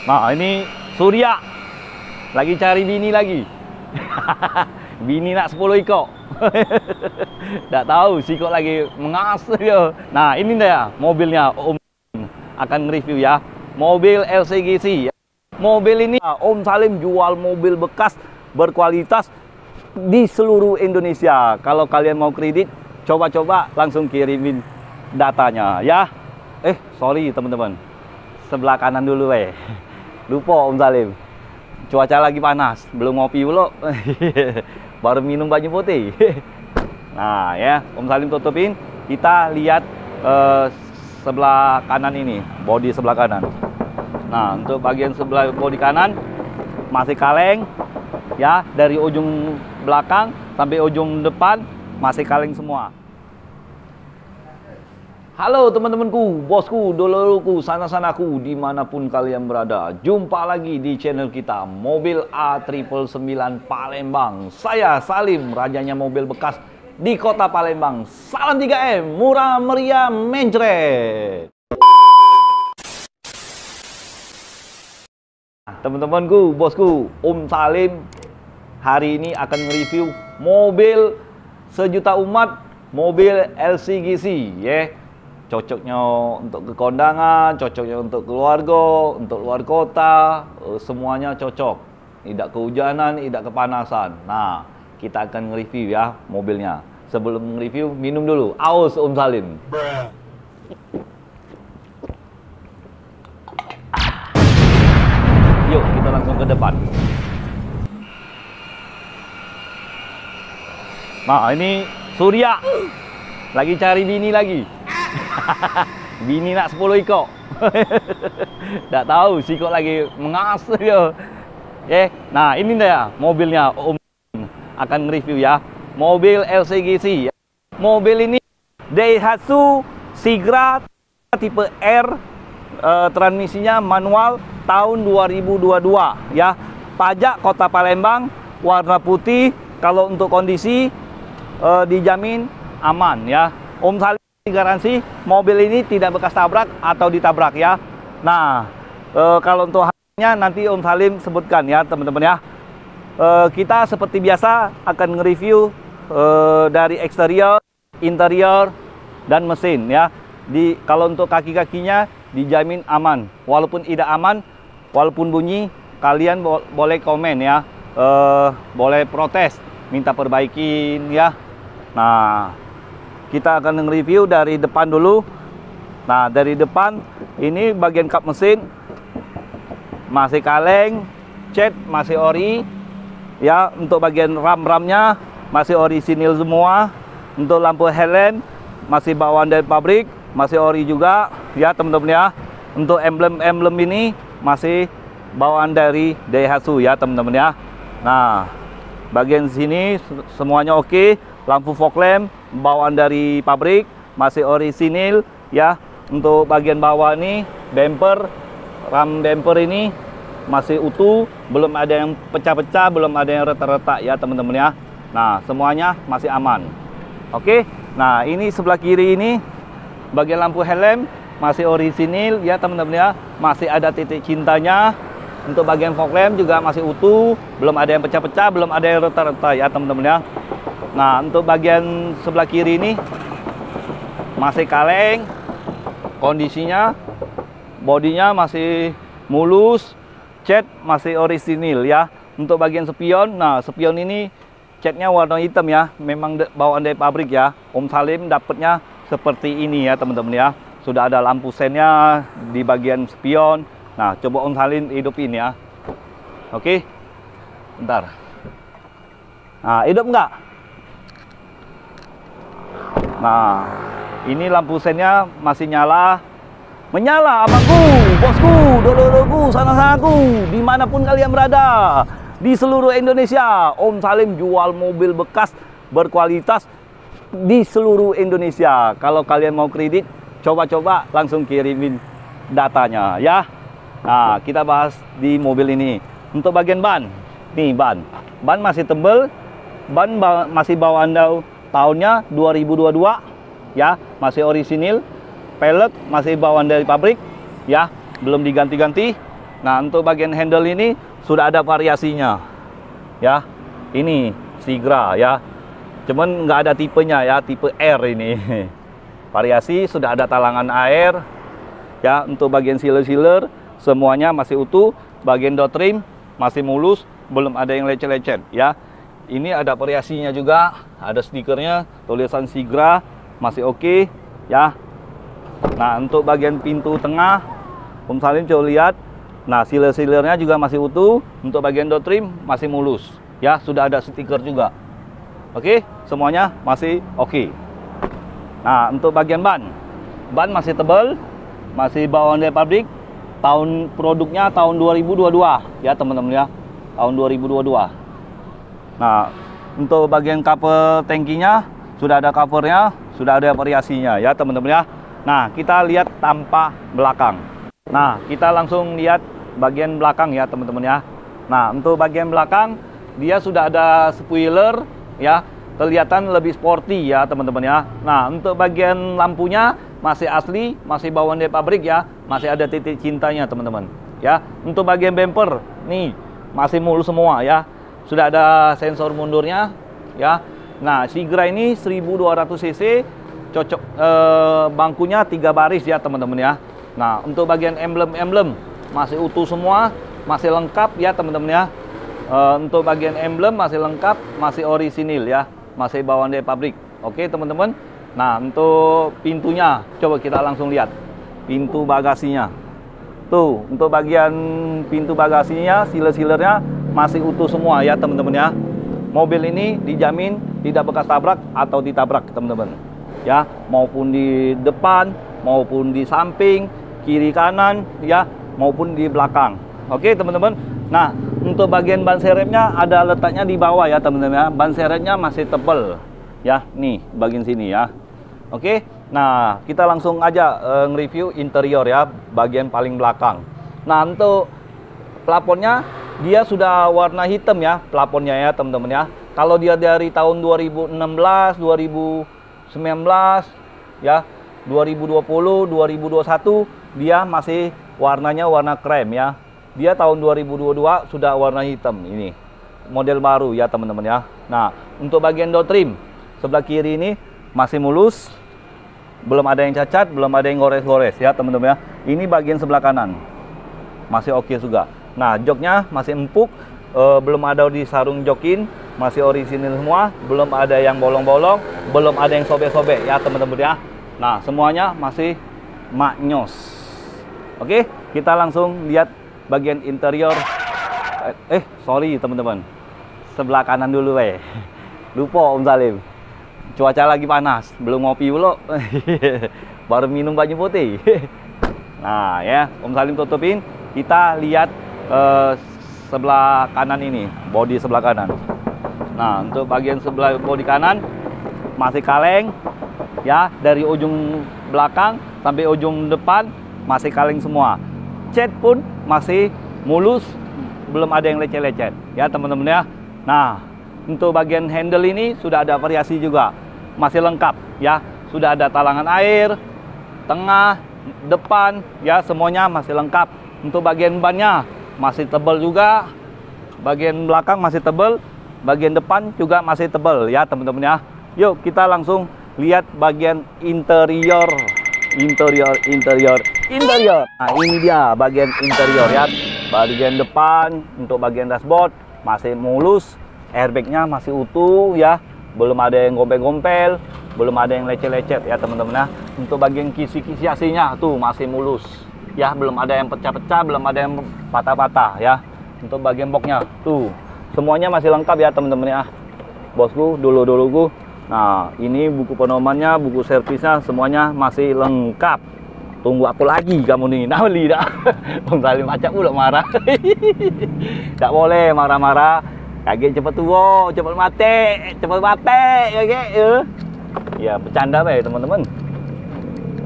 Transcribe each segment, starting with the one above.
Nah, ini Surya lagi cari bini lagi. Bini nak 10 ekor. Tak tahu si kok lagi mengas dia. Nah, ini dia mobilnya Om akan review ya. Mobil LCGC. Mobil ini Om Salim jual mobil bekas berkualitas di seluruh Indonesia. Kalau kalian mau kredit, coba-coba langsung kirimin datanya ya. Sorry teman-teman. Sebelah kanan dulu Lupa Om Salim. Cuaca lagi panas, belum ngopi dulu. Baru minum baju putih. Nah ya, Om Salim tutupin. Kita lihat sebelah kanan ini, bodi sebelah kanan. Nah, untuk bagian sebelah bodi kanan masih kaleng ya, dari ujung belakang sampai ujung depan masih kaleng semua. Halo teman-temanku, bosku, dulurku, sana-sanaku, dimanapun kalian berada. Jumpa lagi di channel kita, Mobil A999 Palembang. Saya Salim, rajanya mobil bekas di kota Palembang. Salam 3M, murah meriah mencret. Teman-temanku, bosku, Om Salim hari ini akan mereview mobil sejuta umat, mobil LCGC ya. Cocoknya untuk ke kondangan, cocoknya untuk keluarga, untuk luar kota, semuanya cocok. Tidak kehujanan, tidak kepanasan. Nah, kita akan nge-review ya mobilnya. Sebelum nge-review, minum dulu. Aus Om Salim. Yuk, kita langsung ke depan. Nah, ini Surya lagi cari bini lagi. Bini nak 10 ekor. Tak tahu si kok lagi mengas dia. Nah, ini dia mobilnya Om akan review ya. Mobil LCGC. Mobil ini Daihatsu Sigra tipe R, transmisinya manual tahun 2022 ya. Pajak Kota Palembang, warna putih. Kalau untuk kondisi dijamin aman ya. Om Salim garansi mobil ini tidak bekas tabrak atau ditabrak ya. Nah, kalau untuk harganya nanti Om Salim sebutkan ya teman-teman ya. Kita seperti biasa akan nge-review dari eksterior, interior, dan mesin ya. Kalau untuk kaki-kakinya dijamin aman. Walaupun tidak aman, walaupun bunyi, kalian boleh komen ya. Boleh protes, minta perbaikin ya. Nah, kita akan nge-review dari depan dulu. Nah, dari depan ini bagian kap mesin masih kaleng, cat masih ori ya. Untuk bagian ram-ramnya masih orisinil semua. Untuk lampu headlamp masih bawaan dari pabrik, masih ori juga ya teman-teman ya. Untuk emblem-emblem ini masih bawaan dari Daihatsu ya teman-teman ya. Nah, bagian sini semuanya oke. Lampu fog lamp bawaan dari pabrik masih orisinil ya. Untuk bagian bawah ini bumper, ram bumper ini masih utuh, belum ada yang pecah-pecah, belum ada yang retak-retak ya teman-teman ya. Nah, semuanya masih aman. Oke. Nah, ini sebelah kiri ini bagian lampu headlamp masih orisinil ya teman-teman ya. Masih ada titik cintanya. Untuk bagian fog lamp juga masih utuh, belum ada yang pecah-pecah, belum ada yang retak-retak ya teman-teman ya. Nah, untuk bagian sebelah kiri ini masih kaleng, kondisinya bodinya masih mulus, cat masih orisinil ya. Untuk bagian spion, nah spion ini catnya warna hitam ya, memang bawaan dari pabrik ya. Om Salim dapatnya seperti ini ya teman-teman ya. Sudah ada lampu sennya di bagian spion. Nah, coba Om Salim hidupin ya. Oke, bentar. Nah, hidup enggak? Nah, ini lampu sennya masih nyala. Menyala abangku, bosku, dulurku, sana-sanaku, dimanapun kalian berada. Di seluruh Indonesia, Om Salim jual mobil bekas berkualitas di seluruh Indonesia. Kalau kalian mau kredit, coba-coba langsung kirimin datanya ya. Nah, kita bahas di mobil ini. Untuk bagian ban, nih ban masih tebel, ban masih bawaan tahunnya 2022 ya, masih orisinil. Pelek masih bawaan dari pabrik ya, belum diganti-ganti. Nah, untuk bagian handle ini sudah ada variasinya. Ya. Ini Sigra ya. Cuman nggak ada tipenya ya, tipe R ini. Variasi, sudah ada talangan air. Ya, untuk bagian sealer semuanya masih utuh. Bagian door trim masih mulus, belum ada yang lecet-lecet ya. Ini ada variasinya juga, ada stikernya, tulisan Sigra masih oke ya. Nah, untuk bagian pintu tengah, Om Salim coba lihat. Nah, sealer-sealernya juga masih utuh. Untuk bagian door trim masih mulus ya, sudah ada stiker juga. Oke, semuanya masih oke. Nah, untuk bagian ban masih tebal, masih bawaan dari pabrik. Tahun produknya tahun 2022 ya teman-teman ya, tahun 2022. Nah, untuk bagian cover tangkinya sudah ada covernya, sudah ada variasinya ya teman-teman ya. Nah, kita lihat tampak belakang. Nah, kita langsung lihat bagian belakang ya teman-teman ya. Nah, untuk bagian belakang dia sudah ada spoiler ya, kelihatan lebih sporty ya teman-teman ya. Nah, untuk bagian lampunya masih asli, masih bawaan dari pabrik ya, masih ada titik cintanya teman-teman ya. Untuk bagian bumper nih masih mulus semua ya, sudah ada sensor mundurnya ya. Nah, Sigra ini 1200 cc, cocok bangkunya 3 baris ya teman-teman ya. Nah, untuk bagian emblem masih utuh semua, masih lengkap ya teman-teman ya. Untuk bagian emblem masih lengkap, masih orisinil ya, masih bawaan dari pabrik. Oke teman-teman. Nah, untuk pintunya coba kita langsung lihat pintu bagasinya. Tuh, untuk bagian pintu bagasinya, sealer-sealernya masih utuh semua ya teman-teman ya. Mobil ini dijamin tidak bekas tabrak atau ditabrak teman-teman ya, maupun di depan maupun di samping, kiri kanan ya, maupun di belakang. Oke teman-teman. Nah, untuk bagian ban serepnya ada letaknya di bawah ya teman-teman ya. Ban serepnya masih tebal ya, nih bagian sini ya. Oke, nah kita langsung aja nge-review interior ya, bagian paling belakang. Nah, untuk plafonnya dia sudah warna hitam ya, plafonnya ya teman-teman ya. Kalau dia dari tahun 2016, 2019 ya, 2020, 2021 dia masih warnanya warna krem ya. Dia tahun 2022 sudah warna hitam ini. Model baru ya teman-teman ya. Nah, untuk bagian door trim sebelah kiri ini masih mulus. Belum ada yang cacat, belum ada yang gores-gores ya teman-teman ya. Ini bagian sebelah kanan masih oke juga. Nah, joknya masih empuk, belum ada di sarung jokin, masih orisinil semua, belum ada yang bolong-bolong, belum ada yang sobek-sobek ya teman-teman ya. Nah, semuanya masih maknyos. Oke, kita langsung lihat bagian interior. Sorry teman-teman, sebelah kanan dulu lupa Om Salim. Cuaca lagi panas, belum ngopi dulu. Baru minum banyu putih. Nah ya, Om Salim tutupin. Kita lihat sebelah kanan ini, bodi sebelah kanan. Nah, untuk bagian sebelah bodi kanan masih kaleng ya, dari ujung belakang sampai ujung depan masih kaleng semua. Cat pun masih mulus, belum ada yang lecet-lecet ya teman-teman ya. Nah, untuk bagian handle ini sudah ada variasi juga, masih lengkap ya, sudah ada talangan air, tengah, depan ya, semuanya masih lengkap. Untuk bagian bannya masih tebal juga, bagian belakang masih tebal, bagian depan juga masih tebal ya teman-teman ya. Yuk kita langsung lihat bagian interior. Nah, ini dia bagian interior ya. Bagian depan untuk bagian dashboard masih mulus, airbagnya masih utuh ya, belum ada yang gompel-gompel, belum ada yang lecet-lecet ya teman-teman ya. Untuk bagian kisi-kisi AC-nya tuh masih mulus ya, belum ada yang pecah-pecah, belum ada yang patah-patah ya. Untuk bagian boxnya tuh semuanya masih lengkap ya teman-teman ya, bosku, dulu-duluku. Nah, ini buku pedomannya, buku servisnya semuanya masih lengkap. Tunggu apa lagi kamu nih? Nah, beli dah. Om Salim acak pula marah. Tak boleh marah-marah. Kaget cepet tua, cepet mati, kaget. Ya, bercanda ya teman-teman.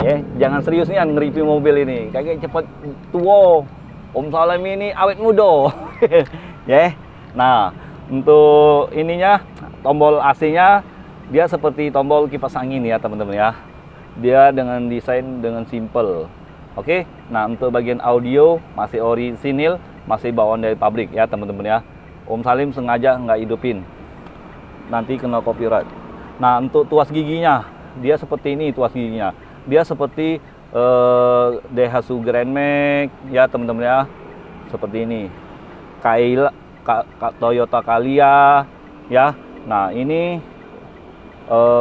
Ya, jangan serius nih nge-review mobil ini. Kaget cepet tua. Om Salim ini awet muda. Ya. Nah, untuk ininya, tombol AC-nya dia seperti tombol kipas angin ya teman-teman ya. Dia dengan desain dengan simple Oke, nah untuk bagian audio masih orisinil, masih bawaan dari pabrik ya teman-teman ya. Om Salim sengaja nggak hidupin, nanti kena copyright. Nah untuk tuas giginya, dia seperti ini tuas giginya. Dia seperti Daihatsu Grand Max ya teman-teman ya, seperti ini. Toyota Calya ya. Nah ini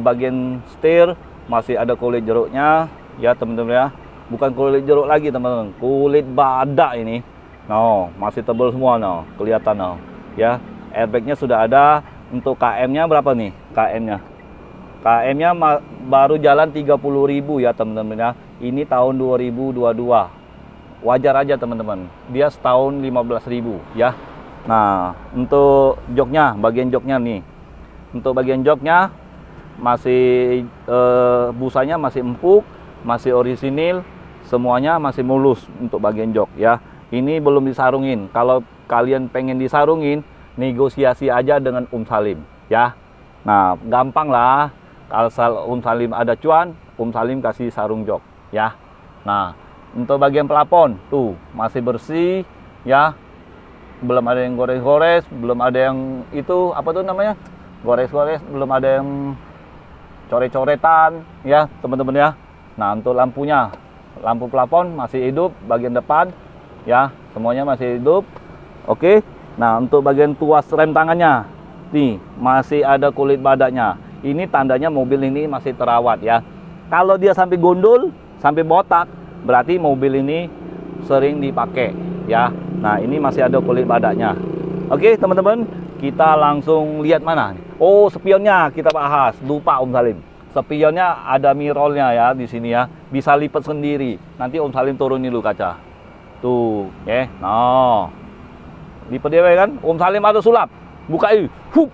bagian setir masih ada kulit jeruknya ya teman-teman ya. Bukan kulit jeruk lagi teman-teman, kulit badak ini. No, masih tebal semua no, kelihatan no. Ya, airbagnya sudah ada. Untuk KM-nya berapa nih? KM-nya baru jalan 30.000 ya teman-teman ya. Ini tahun 2022. Wajar aja teman-teman. Dia setahun 15.000 ya. Nah, untuk joknya, bagian joknya nih. Untuk bagian joknya masih busanya masih empuk, masih orisinil. Semuanya masih mulus untuk bagian jok ya. Ini belum disarungin. Kalau kalian pengen disarungin, negosiasi aja dengan Salim ya. Nah, gampang lah. Kalau Salim ada cuan, Salim kasih sarung jok ya. Nah, untuk bagian pelapon tuh masih bersih ya. Belum ada yang gores-gores, belum ada yang itu apa tuh namanya? Gores-gores, belum ada yang coret-coretan ya, teman-teman ya. Nah, untuk lampunya, lampu plafon masih hidup bagian depan ya, semuanya masih hidup. Oke. Nah untuk bagian tuas rem tangannya nih masih ada kulit badaknya. Ini tandanya mobil ini masih terawat ya. Kalau dia sampai gondol, sampai botak, berarti mobil ini sering dipakai ya. Nah ini masih ada kulit badaknya. Oke teman-teman, kita langsung lihat mana. Oh spionnya kita bahas, lupa Om Salim. Spionnya ada mirrornya ya di sini ya, bisa lipat sendiri. Nanti Om Salim turunin dulu kaca. Tuh, ya. Nah, lipat dia kan? Om Salim ada sulap, buka ini. Hup.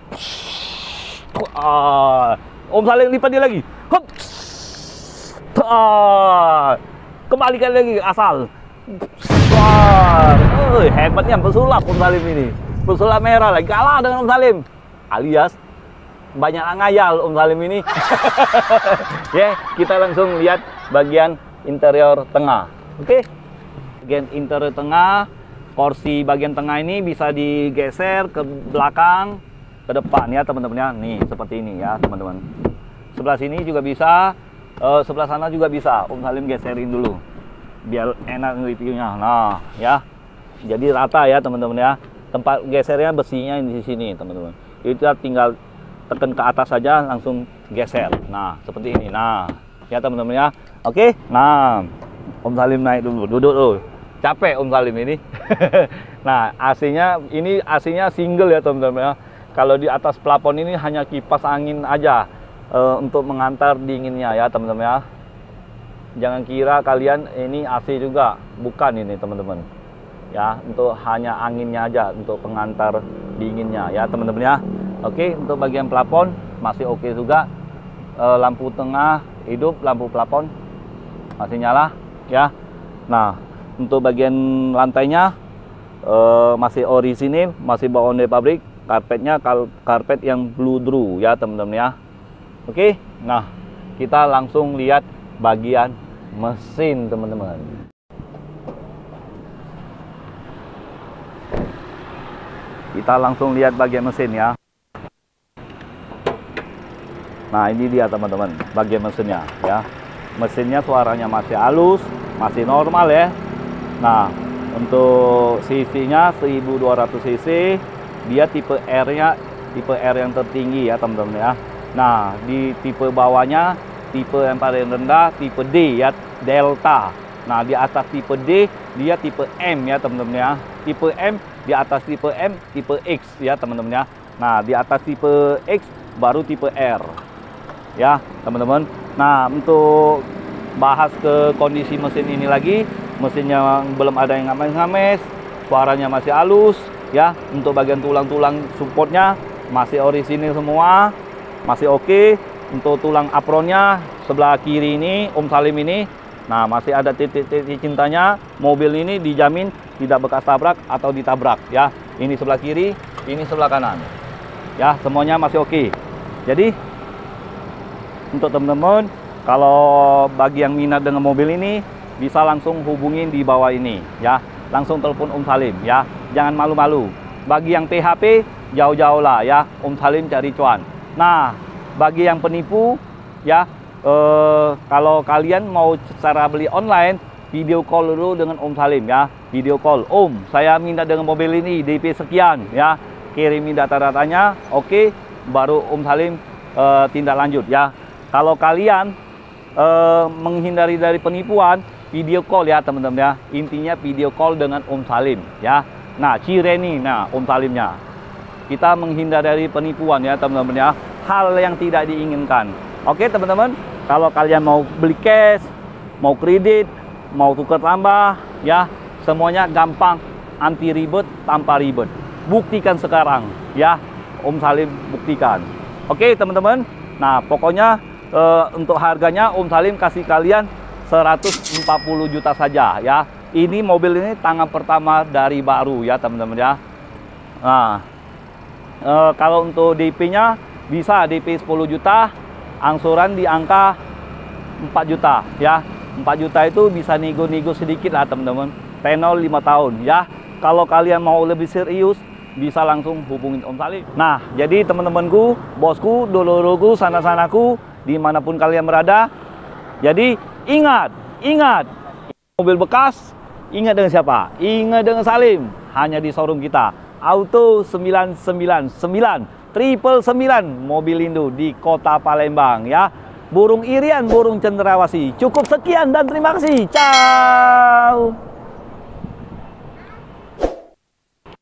Om Salim lipat dia lagi. Hup. Kembalikan lagi asal. Hebatnya pesulap Om Salim ini. Pesulap merah lagi kalah dengan Om Salim. Alias banyak ngayal Om Salim ini. Ya, kita langsung lihat bagian interior tengah. Oke. Bagian interior tengah, kursi bagian tengah ini bisa digeser ke belakang, ke depan ya teman-teman ya. Nih, seperti ini ya, teman-teman. Sebelah sini juga bisa, sebelah sana juga bisa. Om Salim geserin dulu biar enak reviewnya. Nah, ya. Jadi rata ya, teman-teman ya. Tempat gesernya besinya di sini, teman-teman. Kita tinggal tekan ke atas saja langsung geser. Nah seperti ini. Nah ya teman-teman ya. Oke. Nah Om Salim naik dulu, duduk dulu. Capek Om Salim ini. Nah AC-nya single ya teman-teman ya. Kalau di atas plafon ini hanya kipas angin aja untuk mengantar dinginnya ya teman-teman ya. Jangan kira kalian ini AC juga, bukan ini teman-teman. Ya untuk hanya anginnya aja untuk pengantar dinginnya ya teman-teman ya. Oke, untuk bagian plafon masih oke juga. Lampu tengah hidup, lampu plafon masih nyala ya. Nah, untuk bagian lantainya masih orisinil, masih bawaan dari pabrik. Karpetnya karpet yang blue drew ya teman-teman ya. Oke, nah kita langsung lihat bagian mesin teman-teman. Kita langsung lihat bagian mesin ya. Nah ini dia teman-teman bagian mesinnya ya. Mesinnya suaranya masih halus, masih normal ya. Nah untuk cc-nya 1200 cc, dia tipe R-nya tipe R yang tertinggi ya teman-teman ya. Nah di tipe bawahnya tipe yang paling rendah tipe D ya, Delta. Nah di atas tipe D dia tipe M ya teman-teman ya. Tipe M di atas tipe M tipe X ya teman-teman ya. Nah di atas tipe X baru tipe R ya teman-teman. Nah untuk bahas ke kondisi mesin ini lagi, mesinnya belum ada yang ngames-ngames, suaranya masih halus ya. Untuk bagian tulang-tulang supportnya masih orisinil semua, masih oke. Untuk tulang apronnya sebelah kiri ini Om Salim ini, nah masih ada titik-titik cintanya. Mobil ini dijamin tidak bekas tabrak atau ditabrak ya. Ini sebelah kiri, ini sebelah kanan ya, semuanya masih oke. Jadi untuk teman-teman, kalau bagi yang minat dengan mobil ini, bisa langsung hubungin di bawah ini ya. Langsung telepon Om Salim ya. Jangan malu-malu. Bagi yang PHP, jauh-jauh lah ya. Om Salim cari cuan. Nah, bagi yang penipu ya, kalau kalian mau cara beli online, video call dulu dengan Om Salim ya. Video call, Om, saya minta dengan mobil ini DP sekian ya. Kirimi data-datanya, oke, baru Om Salim tindak lanjut ya. Kalau kalian menghindari dari penipuan, video call ya teman-teman ya. Intinya video call dengan Om Salim ya. Nah, Cireni, nah Om Salimnya. Kita menghindar dari penipuan ya teman-teman ya. Hal yang tidak diinginkan. Oke teman-teman, kalau kalian mau beli cash, mau kredit, mau tukar tambah ya, semuanya gampang, anti ribet, tanpa ribet. Buktikan sekarang ya, Om Salim buktikan. Oke teman-teman. Nah, pokoknya untuk harganya Om Salim kasih kalian 140 juta saja ya. Ini mobil ini tangan pertama dari baru ya teman-teman ya. Nah, kalau untuk DP-nya bisa DP 10 juta, angsuran di angka 4 juta ya. 4 juta itu bisa nego-nego sedikit lah teman-teman. Tenor 5 tahun ya. Kalau kalian mau lebih serius, bisa langsung hubungin Om Salim. Nah, jadi teman-temanku, bosku, dulurku, sana-sanaku, dimanapun kalian berada. Jadi ingat, mobil bekas, ingat dengan siapa? Ingat dengan Salim. Hanya di showroom kita, Auto 999 999 Mobilindo di Kota Palembang ya. Burung Irian, burung cenderawasih. Cukup sekian dan terima kasih. Ciao.